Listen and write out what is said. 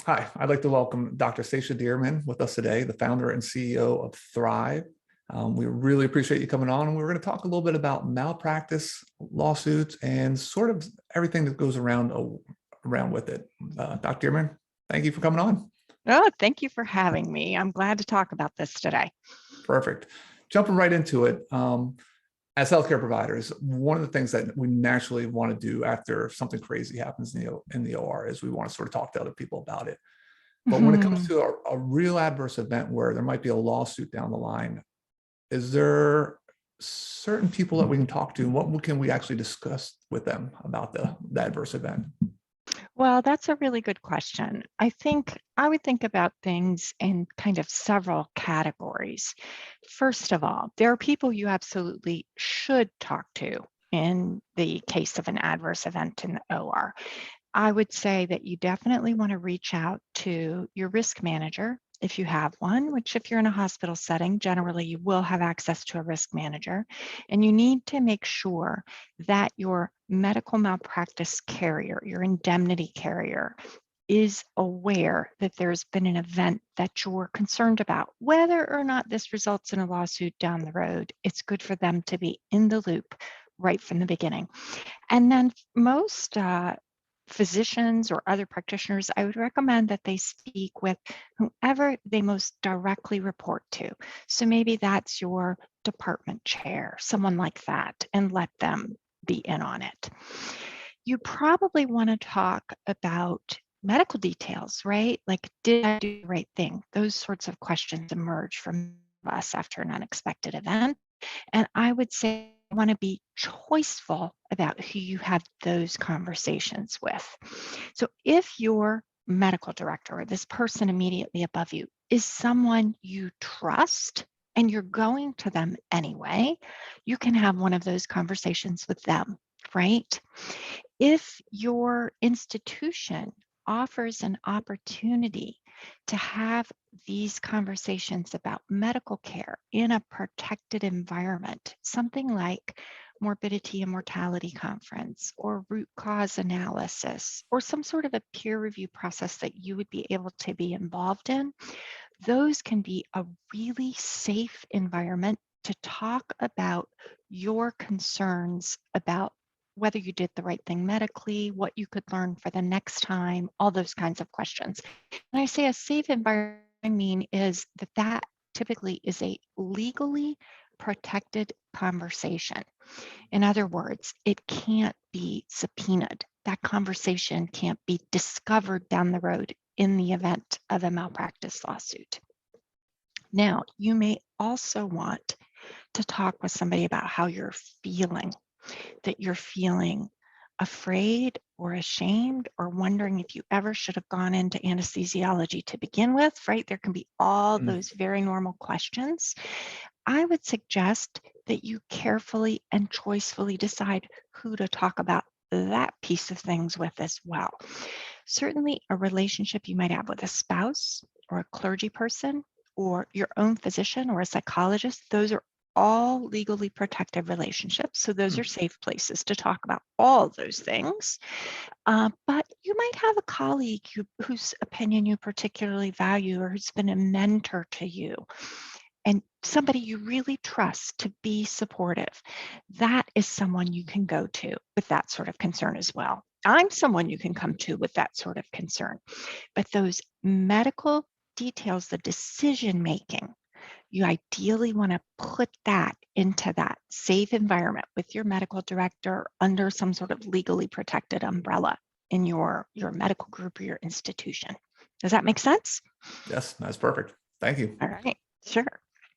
Hi, I'd like to welcome Dr. Stacia Dearmin with us today, the founder and CEO of Thrive. We really appreciate you coming on, and we're going to talk a little bit about malpractice lawsuits and sort of everything that goes around with it. Dr. Dearmin, thank you for coming on. Oh, thank you for having me. I'm glad to talk about this today. Perfect. Jumping right into it. As healthcare providers, one of the things that we naturally want to do after something crazy happens in the OR is we want to sort of talk to other people about it. But when it comes to a real adverse event where there might be a lawsuit down the line, is there certain people that we can talk to? What can we actually discuss with them about the adverse event? Well, that's a really good question. I think I would think about things in kind of several categories. First of all, there are people you absolutely should talk to in the case of an adverse event in the OR. I would say that you definitely want to reach out to your risk manager if you have one, which if you're in a hospital setting, generally you will have access to a risk manager. And you need to make sure that your medical malpractice carrier, your indemnity carrier, is aware that there's been an event that you're concerned about. Whether or not this results in a lawsuit down the road, it's good for them to be in the loop right from the beginning. And then most physicians or other practitioners, I would recommend that they speak with whoever they most directly report to. So maybe that's your department chair, someone like that, and let them be in on it. You probably want to talk about medical details, right? Like, did I do the right thing? Those sorts of questions emerge from us after an unexpected event. And I would say want to be choiceful about who you have those conversations with. So if your medical director or this person immediately above you is someone you trust and you're going to them anyway, you can have one of those conversations with them, right? If your institution offers an opportunity to have these conversations about medical care in a protected environment, something like morbidity and mortality conference or root cause analysis or some sort of a peer review process that you would be able to be involved in, those can be a really safe environment to talk about your concerns about whether you did the right thing medically, what you could learn for the next time, all those kinds of questions. And I say a safe environment, I mean is that typically is a legally protected conversation. In other words, it can't be subpoenaed. That conversation can't be discovered down the road in the event of a malpractice lawsuit. Now, you may also want to talk with somebody about how you're feeling, that you're feeling afraid or ashamed or wondering if you ever should have gone into anesthesiology to begin with, right? There can be all those very normal questions. I would suggest that you carefully and choicefully decide who to talk about that piece of things with as well. Certainly a relationship you might have with a spouse or a clergy person or your own physician or a psychologist, those are all legally protected relationships. So those are safe places to talk about all those things. But you might have a colleague whose opinion you particularly value or who's been a mentor to you and somebody you really trust to be supportive. That is someone you can go to with that sort of concern as well. I'm someone you can come to with that sort of concern. But those medical details, the decision making, you ideally want to put that into that safe environment with your medical director under some sort of legally protected umbrella in your medical group or your institution. Does that make sense? Yes, that's perfect. Thank you. All right, sure.